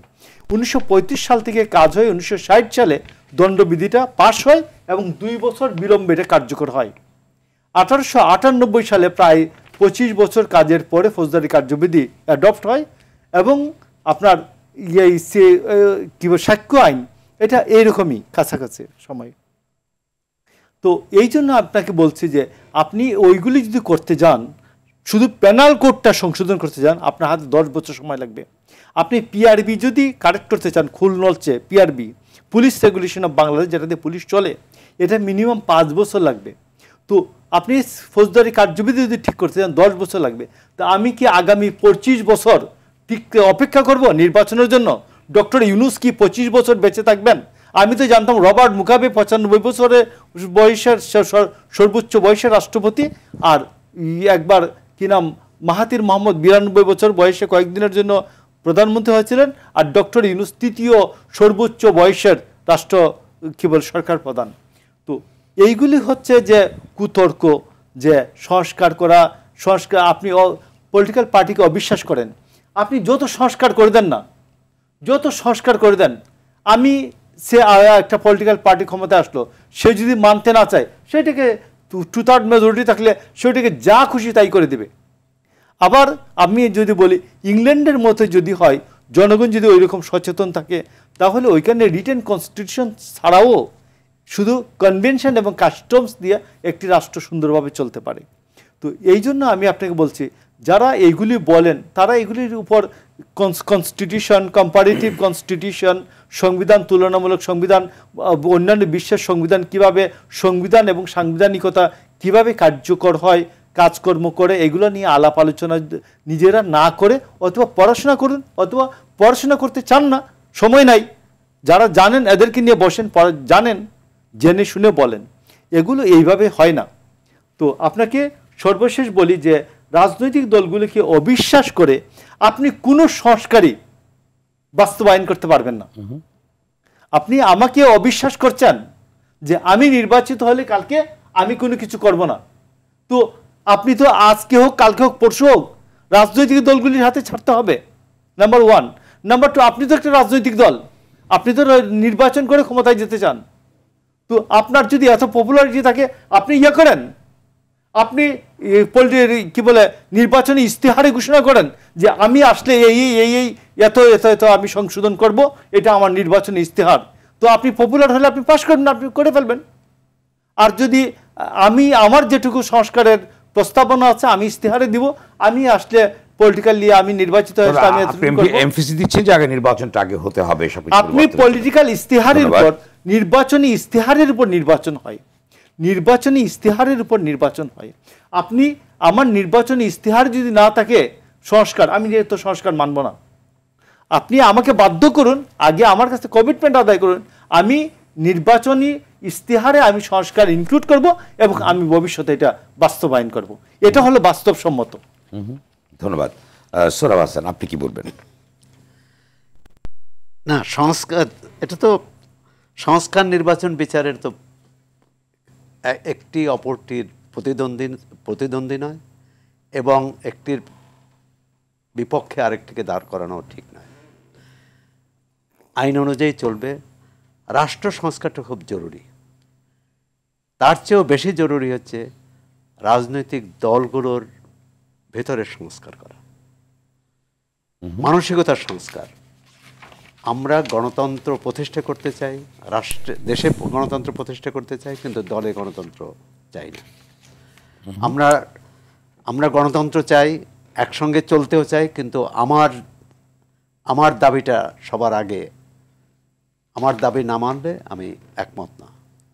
1935 সাল থেকে কাজ হয়, 1960 সালে দণ্ডবিধিটা পাশ হয় এবং 2 বছর বিলম্বে এটা কার্যকর হয়। 1898 সালে প্রায় 25 বছর কাজের পরে ফৌজদারি কার্যবিধি অ্যাডপ্ট হয় এবং আপনার সাক্ষ্য আইন এটা এইরকমই কাছাকাছি সময়। তো এই জন্য আপনাকে বলছি যে আপনি ওইগুলি যদি করতে যান, শুধু পেনাল কোডটা সংশোধন করতে যান, আপনার হাতে 10 বছর সময় লাগবে। আপনি পিআরবি যদি কারেক্ট করতে চান, খুলনলচে PRB, police regulation of Bangladesh, যেটাতে পুলিশ চলে, এটা মিনিমাম 5 বছর লাগবে। তো আপনি ফৌজদারি কার্যবিধি যদি ঠিক করতে চান 10 বছর লাগবে। তা আমি কি আগামী 25 বছর ঠিক অপেক্ষা করব নির্বাচনের জন্য? ডক্টর ইউনুস কি 25 বছর বেঁচে থাকবেন? আমি তো জানতাম রবার্ট মুগাবে 95 বছরের বয়সের সর্বোচ্চ বয়সের রাষ্ট্রপতি, আর একবার কি নাম মাহাতির মোহাম্মদ 92 বছর বয়সে কয়েকদিনের জন্য প্রধানমন্ত্রী হয়েছিলেন, আর ডক্টর ইউনুস তৃতীয় সর্বোচ্চ বয়সের সরকার প্রধান। তো এইগুলি হচ্ছে যে কুতর্ক, যে সংস্কার করা, আপনি পলিটিক্যাল পার্টিকে অবিশ্বাস করেন, আপনি যত সংস্কার করে দেন না, যত সংস্কার করে দেন, আমি সে একটা পলিটিক্যাল পার্টি ক্ষমতা আসলো, সে যদি মানতে না চায় সেটাকে 2/3 মেজরিটি থাকলে সেটাকে যা খুশি তাই করে দেবে। আবার আমি যদি বলি ইংল্যান্ডের মতো যদি হয়, জনগণ যদি ওই রকম সচেতন থাকে, তাহলে ওইখানে রিটেন কনস্টিটিউশন ছাড়াও শুধু কনভেনশন এবং কাস্টমস দিয়ে একটি রাষ্ট্র সুন্দরভাবে চলতে পারে। তো এই জন্য আমি আপনাকে বলছি, যারা এইগুলি বলেন তারা এগুলির উপর কনস্টিটিউশন, কম্পারেটিভ কনস্টিটিউশন, সংবিধান, তুলনামূলক সংবিধান, অন্যান্য বিশ্বের সংবিধান, কিভাবে সংবিধান এবং সাংবিধানিকতা কিভাবে কার্যকর হয়, কাজকর্ম করে, এগুলো নিয়ে আলাপ আলোচনা নিজেরা না করে অথবা পড়াশোনা করুন, অথবা পড়াশোনা করতে চান না, সময় নাই, যারা জানেন এদেরকে নিয়ে বসেন, জানেন, জেনে শুনে বলেন। এগুলো এইভাবে হয় না। তো আপনাকে সর্বশেষ বলি যে রাজনৈতিক দলগুলিকে অবিশ্বাস করে আপনি কোনো সংস্কারই বাস্তবায়ন করতে পারবেন না। আপনি আমাকে অবিশ্বাস করছেন যে আমি নির্বাচিত হলে কালকে আমি কোনো কিছু করব না, তো আপনি তো আজকে হোক, কালকে হোক, পরশু হোক রাজনৈতিক দলগুলির হাতে ছাড়তে হবে, নাম্বার 1। নাম্বার 2, আপনি তো একটা রাজনৈতিক দল, আপনি তো নির্বাচন করে ক্ষমতায় যেতে চান। তো আপনার যদি এত পপুলারিটি থাকে, আপনি ইয়ে করেন, আপনি কি বলে নির্বাচনী ইস্তেহারে ঘোষণা করেন যে আমি আসলে এই এত এত এত আমি সংশোধন করব, এটা আমার নির্বাচনী ইস্তেহার। তো আপনি পপুলার হলে আপনি পাশ করবেন, আপনি করে ফেলবেন। আর যদি আমি আমার যেটুকু সংস্কারের প্রস্তাবনা আছে আমি ইস্তেহারে দিব, আমি আসলে পলিটিক্যালি আমি নির্বাচিত হয়েছে, আমি এমফেসিস দিচ্ছেন যে আগে নির্বাচনটা আগে হতে হবে। আপনি পলিটিক্যাল ইস্তেহারের উপর, নির্বাচনী ইস্তেহারের উপর নির্বাচন হয়, নির্বাচনী ইস্তেহারের উপর নির্বাচন হয়। আপনি আমার নির্বাচনী ইস্তেহার যদি না থাকে সংস্কার, আমি যেহেতু সংস্কার মানব না, আপনি আমাকে বাধ্য করুন, আগে আমার কাছে কমিটমেন্ট আদায় করুন, আমি নির্বাচনী ইস্তেহারে আমি সংস্কার ইনক্লুড করব এবং আমি ভবিষ্যতে এটা বাস্তবায়ন করব। এটা হলো বাস্তবসম্মত। ধন্যবাদ। সোহরাব হাসান, আপনি কি বলবেন? না, সংস্কার, এটা তো সংস্কার নির্বাচন বিচারের তো একটি অপরটির প্রতিদ্বন্দ্বী নয়, এবং একটির বিপক্ষে আরেকটিকে দাঁড় করানো ঠিক নয়। আইন অনুযায়ী চলবে। রাষ্ট্র সংস্কারটা খুব জরুরি, তার চেয়েও বেশি জরুরি হচ্ছে রাজনৈতিক দলগুলোর ভেতরের সংস্কার করা, মানসিকতার সংস্কার। আমরা গণতন্ত্র প্রতিষ্ঠা করতে চাই, দেশে গণতন্ত্র প্রতিষ্ঠা করতে চাই, কিন্তু দলে গণতন্ত্র চাই না। আমরা গণতন্ত্র চাই, একসঙ্গে চলতেও চাই, কিন্তু আমার দাবিটা সবার আগে, আমার দাবি না মানলে আমি একমত না,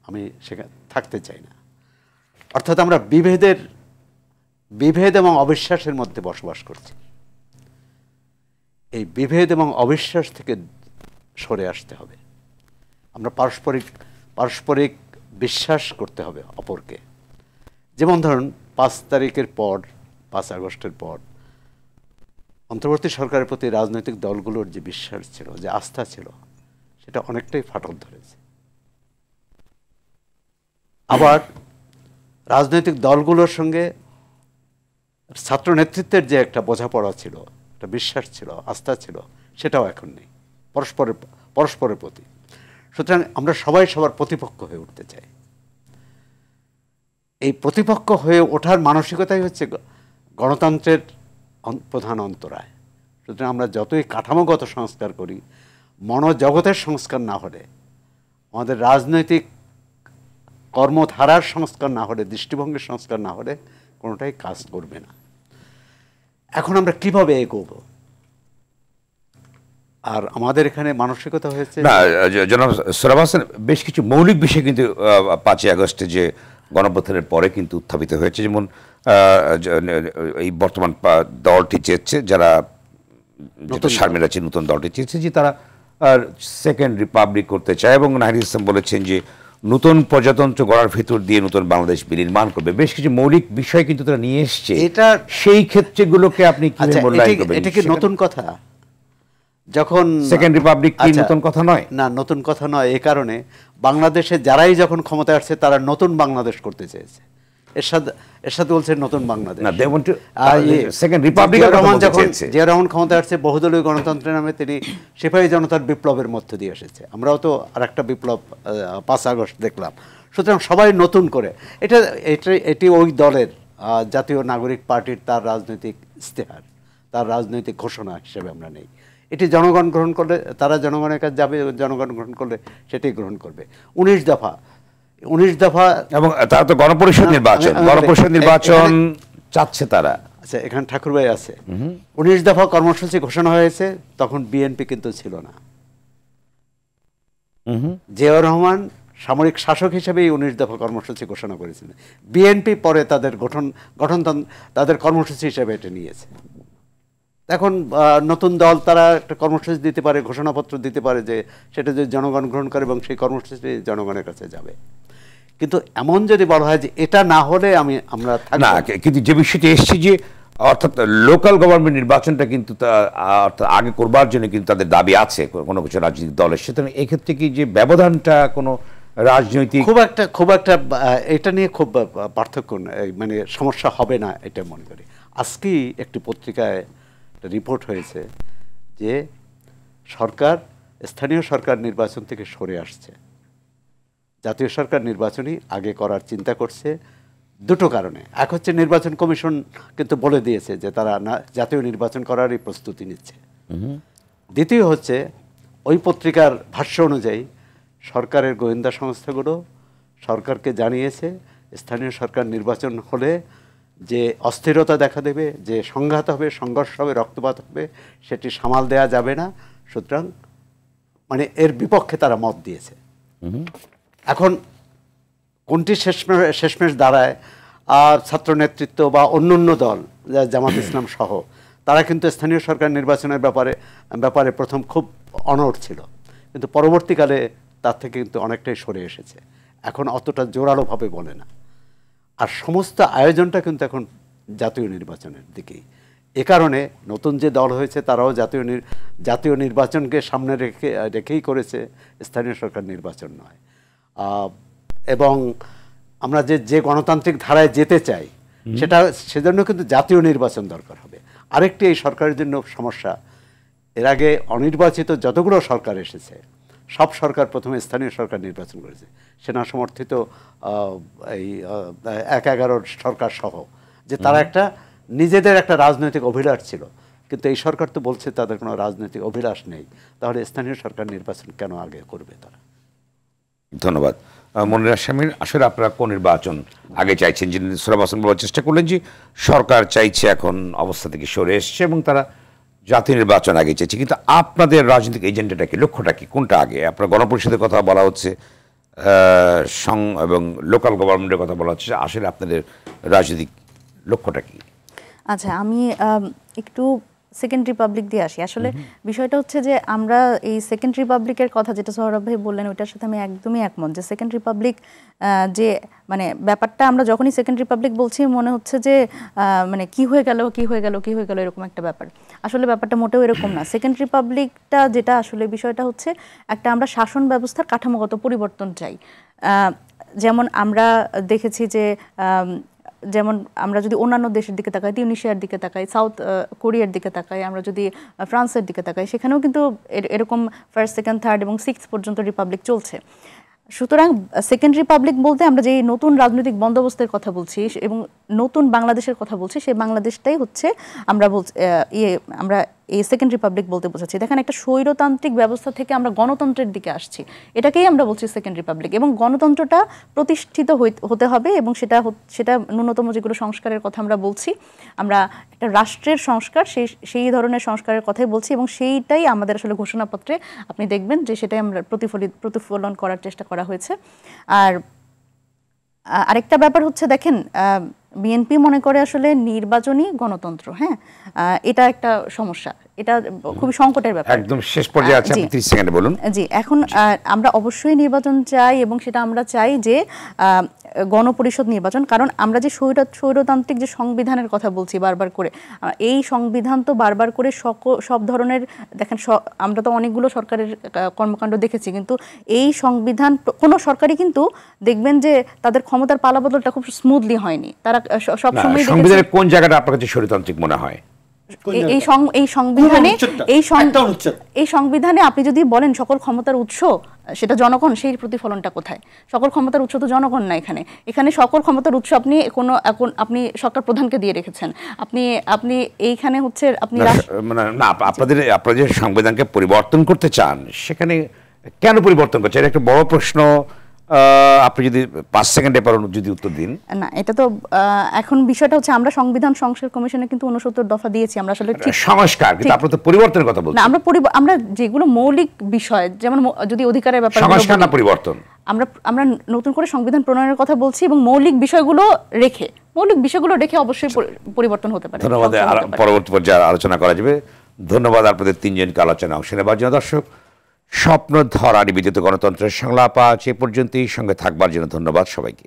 আমি সেখানে থাকতে চাই না। অর্থাৎ আমরা বিভেদ এবং অবিশ্বাসের মধ্যে বসবাস করছি। এই বিভেদ এবং অবিশ্বাস থেকে সরে আসতে হবে। আমরা পারস্পরিক বিশ্বাস করতে হবে অপরকে। যেমন ধরুন 5 তারিখের পর, 5 আগস্টের পর অন্তর্বর্তী সরকারের প্রতি রাজনৈতিক দলগুলোর যে বিশ্বাস ছিল, যে আস্থা ছিল, সেটা অনেকটাই ফাটল ধরেছে। আবার রাজনৈতিক দলগুলোর সঙ্গে ছাত্র নেতৃত্বের যে একটা বোঝাপড়া ছিল, একটা বিশ্বাস ছিল, আস্থা ছিল, সেটাও এখন নেই পরস্পরের প্রতি। সুতরাং আমরা সবাই সবার প্রতিপক্ষ হয়ে উঠতে চাই। এই প্রতিপক্ষ হয়ে ওঠার মানসিকতাই হচ্ছে গণতন্ত্রের প্রধান অন্তরায়। সুতরাং আমরা যতই কাঠামোগত সংস্কার করি, মনোজগতের সংস্কার না হলে, আমাদের রাজনৈতিক কর্মধারার সংস্কার না হলে, দৃষ্টিভঙ্গির সংস্কার না হলে কোনোটাই কাজ করবে না। এখন আমরা কিভাবে এগোবো? আর আমাদের এখানে মানসিকতা হয়েছে না, জনাব সোহরাব হাসান, বেশ কিছু মৌলিক বিষয় কিন্তু 5ই আগস্টে যে গণঅভ্যুত্থানের পরে কিন্তু উত্থাপিত হয়েছে। যেমন এই বর্তমান দলটি চেয়েছে, যারা শারমিন আছে, নতুন দলটি চেয়েছে যে তারা সেকেন্ড রিপাবলিক করতে চায়, এবং নাহিদ ইসলাম বলেছেন যে নতুন প্রজাতন্ত্র গড়ার ভিতর দিয়ে নতুন বাংলাদেশ বিনির্মাণ করবে। বেশ কিছু মৌলিক বিষয় কিন্তু তারা নিয়ে এসছে। এটা সেই ক্ষেত্রগুলোকে আপনি কি মূল্যায়ন করবেন? এটা কি নতুন কথা? যখন সেকেন্ড রিপাবলিক কি নতুন কথা নয়? না, নতুন কথা নয়। এই কারণে বাংলাদেশে যারাই যখন ক্ষমতায় আসছে তারা নতুন বাংলাদেশ করতে চেয়েছে, এরশাদ বলছে নতুন বাংলাদেশ না, they want to second republic Zia Rahman যখন জিয়া রহমান ক্ষমতায় আসছে বহুদলীয় গণতন্ত্রের নামে তিনি সিপাহী জনতার বিপ্লবের মধ্য দিয়ে এসেছে। আমরাও তো আরেকটা বিপ্লব 5 আগস্ট দেখলাম। সুতরাং সবাই নতুন করে এটি ওই দলের জাতীয় নাগরিক পার্টির তার রাজনৈতিক ইস্তেহার, তার রাজনৈতিক ঘোষণা হিসেবে আমরা নেই। এটি জনগণ গ্রহণ করলে তারা জনগণের কাছে যাবে, জনগণ গ্রহণ করলে সেটি গ্রহণ করবে। 19 দফা এবং তারা তো গণপরিষদ নির্বাচন চাচ্ছে তারা। আচ্ছা, এখানে ঠাকুরভাই আছে। 19 দফা কর্মসূচি ঘোষণা হয়েছে, তখন বিএনপি কিন্তু ছিল না। জিয়াউর রহমান সামরিক শাসক হিসেবে 19 দফা কর্মসূচি ঘোষণা করেছিলেন। বিএনপি পরে তাদের তাদের কর্মসূচি হিসেবে এটা নিয়েছে। এখন নতুন দল তারা একটা কর্মসূচি দিতে পারে, ঘোষণাপত্র দিতে পারে যে সেটা যদি জনগণ গ্রহণ করে এবং সেই কর্মসূচি জনগণের কাছে যাবে। কিন্তু এমন যদি বলা হয় যে এটা না হলে আমরা না, কিন্তু যে বিষয়টি এসছে যে অর্থাৎ লোকাল গভর্নমেন্ট নির্বাচনটা কিন্তু অর্থাৎ আগে করবার জন্য কিন্তু তাদের দাবি আছে কোনো কিছু রাজনৈতিক দলের। সুতরাং এক্ষেত্রে কি যে ব্যবধানটা কোনো রাজনৈতিক খুব একটা এটা নিয়ে খুব পার্থক্য মানে সমস্যা হবে না এটা মনে করি। আজকেই একটি পত্রিকায় রিপোর্ট হয়েছে যে সরকার স্থানীয় সরকার নির্বাচন থেকে সরে আসছে, জাতীয় সরকার নির্বাচনই আগে করার চিন্তা করছে। দুটো কারণে, এক হচ্ছে নির্বাচন কমিশন কিন্তু বলে দিয়েছে যে তারা জাতীয় নির্বাচন করারই প্রস্তুতি নিচ্ছে। দ্বিতীয় হচ্ছে ওই পত্রিকার ভাষ্য অনুযায়ী সরকারের গোয়েন্দা সংস্থাগুলো সরকারকে জানিয়েছে স্থানীয় সরকার নির্বাচন হলে যে অস্থিরতা দেখা দেবে, যে সংঘাত হবে, সংঘর্ষ হবে, রক্তপাত হবে, সেটি সামাল দেয়া যাবে না। সুতরাং মানে এর বিপক্ষে তারা মত দিয়েছে। এখন কোনটি শেষমেশ দাঁড়ায়, আর ছাত্র নেতৃত্ব বা অন্যান্য দল জামাত ইসলাম সহ তারা কিন্তু স্থানীয় সরকার নির্বাচনের ব্যাপারে প্রথম খুব অনড় ছিল, কিন্তু পরবর্তীকালে তার থেকে কিন্তু অনেকটাই সরে এসেছে। এখন অতটা জোরালোভাবে বলে না। আর সমস্ত আয়োজনটা কিন্তু এখন জাতীয় নির্বাচনের দিকেই। এ কারণে নতুন যে দল হয়েছে তারাও জাতীয় নির্বাচনকে সামনে রেখেই করেছে, স্থানীয় সরকার নির্বাচন নয়। এবং আমরা যে গণতান্ত্রিক ধারায় যেতে চাই সেজন্য কিন্তু জাতীয় নির্বাচন দরকার হবে। আরেকটি এই সরকারের জন্য সমস্যা, এর আগে অনির্বাচিত যতগুলো সরকার এসেছে সব সরকার প্রথমে স্থানীয় সরকার নির্বাচন করেছে, সেনা সমর্থিত এই ১/১১ সরকার সহ, যে তারা একটা নিজেদের একটা রাজনৈতিক অভিলাষ ছিল। কিন্তু এই সরকার তো বলছে তাদের কোনো রাজনৈতিক অভিলাষ নেই, তাহলে স্থানীয় সরকার নির্বাচন কেন আগে করবে তারা? ধন্যবাদ। মনিরা শামীম, আসলে আপনারা কোন নির্বাচন আগে চাইছেন? যিনি সোহরাব হোসেন বলার চেষ্টা করলেন যে সরকার চাইছে এখন অবস্থা থেকে সরে এসছে এবং তারা জাতীয় নির্বাচন আগে চাইছে, কিন্তু আপনাদের রাজনৈতিক এজেন্ডাটা কি, লক্ষ্যটা কি, কোনটা আগে? আপনার গণপরিষদের কথা বলা হচ্ছে এবং লোকাল গভর্নমেন্টের কথা বলা হচ্ছে, আসলে আপনাদের রাজনৈতিক লক্ষ্যটা কি? আচ্ছা, আমি একটু সেকেন্ড রিপাবলিক দিয়ে আসি। আসলে বিষয়টা হচ্ছে যে আমরা এই সেকেন্ড রিপাবলিকের কথা যেটা সোহরাব ভাই বললেন ওইটার সাথে আমি একদমই একমত, যে সেকেন্ড রিপাবলিক যে মানে ব্যাপারটা আমরা যখনই সেকেন্ড রিপাবলিক বলছি মনে হচ্ছে যে মানে কি হয়ে গেল এরকম একটা ব্যাপার। আসলে ব্যাপারটা মোটেও এরকম না। সেকেন্ড রিপাবলিকটা যেটা আসলে বিষয়টা হচ্ছে একটা আমরা শাসন ব্যবস্থার কাঠামোগত পরিবর্তন চাই। যেমন আমরা দেখেছি যে যেমন আমরা যদি অন্যান্য দেশের দিকে তাকাই, তিউনিশিয়ার দিকে তাকাই, সাউথ কোরিয়ার দিকে তাকাই, আমরা যদি ফ্রান্সের দিকে তাকাই, সেখানেও কিন্তু এরকম ফার্স্ট, সেকেন্ড, থার্ড এবং সিক্স পর্যন্ত রিপাবলিক চলছে। সুতরাং সেকেন্ড রিপাবলিক বলতে আমরা যে নতুন রাজনৈতিক বন্দোবস্তের কথা বলছি এবং নতুন বাংলাদেশের কথা বলছি, সেই বাংলাদেশটাই হচ্ছে আমরা আমরা এই সেকেন্ড রিপাবলিক বলতে বোঝাচ্ছি। দেখেন, একটা স্বৈরতান্ত্রিক ব্যবস্থা থেকে আমরা গণতন্ত্রের দিকে আসছি, এটাকেই আমরা বলছি সেকেন্ড রিপাবলিক। এবং গণতন্ত্রটা প্রতিষ্ঠিত হতে হবে এবং সেটা ন্যূনতম যেগুলো সংস্কারের কথা আমরা বলছি, আমরা একটা রাষ্ট্রের সংস্কার, সেই ধরনের সংস্কারের কথাই বলছি এবং সেইটাই আমাদের আসলে ঘোষণাপত্রে আপনি দেখবেন যে সেটাই আমরা প্রতিফলন করার চেষ্টা করা হয়েছে। আর আরেকটা ব্যাপার হচ্ছে, দেখেন বিএনপি মনে করে আসলে নির্বাচনী গণতন্ত্র, হ্যাঁ, এটা একটা সমস্যা। এটা খুবই সংকটের ব্যাপার। একদম শেষ পর্যায়ে আছে, 30 সেকেন্ডে বলুন। জি, এখন আমরা অবশ্যই নির্বাচন চাই এবং সেটা আমরা চাই যে গণপরিষদ নির্বাচন, কারণ আমরা যে স্বৈরতান্ত্রিক যে সংবিধানের কথা বলছি বারবার করে, এই সংবিধান তো বারবার করে সব ধরনের দেখেন, আমরা তো অনেকগুলো সরকারের কর্মকাণ্ড দেখেছি, কিন্তু এই সংবিধান কোনো সরকারই কিন্তু দেখবেন যে তাদের ক্ষমতার পালাবদলটা খুব স্মুথলি হয়নি। তারা সবসময় সংবিধানের কোন জায়গাটা আপনার কাছে স্বৈরতান্ত্রিক মনে হয়? এই সংবিধানে আপনি যদি বলেন সকল ক্ষমতার উৎস সেটা জনগণ, সেই প্রতিফলনটা কোথায়? সকল ক্ষমতার উৎস তো জনগণ না। এখানে সকল ক্ষমতার উৎস আপনি আপনি সরকার প্রধানকে দিয়ে রেখেছেন। আপনি এইখানে হচ্ছে আপনি না, আপনাদের সংবিধানকে পরিবর্তন করতে চান, সেখানে কেন পরিবর্তন করছেন? এটা একটা বড় প্রশ্ন। আপনি যদি 5 সেকেন্ডে পারেন যদি উত্তর দিন। না, এটা তো এখন বিষয়টা হচ্ছে আমরা সংবিধান সংস্কার কমিশনে কিন্তু 69 দফা দিয়েছি। আমরা আসলে সংস্কার, কিন্তু আপনি তো পরিবর্তনের কথা বলছেন। না, আমরা যেগুলো মৌলিক বিষয়, যেমন যদি অধিকারের ব্যাপারে সংস্কার না পরিবর্তন, আমরা নতুন করে সংবিধান প্রণয়নের কথা বলছি এবং মৌলিক বিষয়গুলো রেখে অবশ্যই পরিবর্তন হতে পারে। ধন্যবাদ। পরবর্তী পর্যায়ে আলোচনা করা যাবে। ধন্যবাদ আপনাদের তিনজনকে আলোচনা অংশ নেবার জন্য। দর্শক, স্বপ্ন ধরা নিবেদিত গণতন্ত্রের সংলাপ আজ এ পর্যন্তই। সঙ্গে থাকবার জন্য ধন্যবাদ সবাইকে।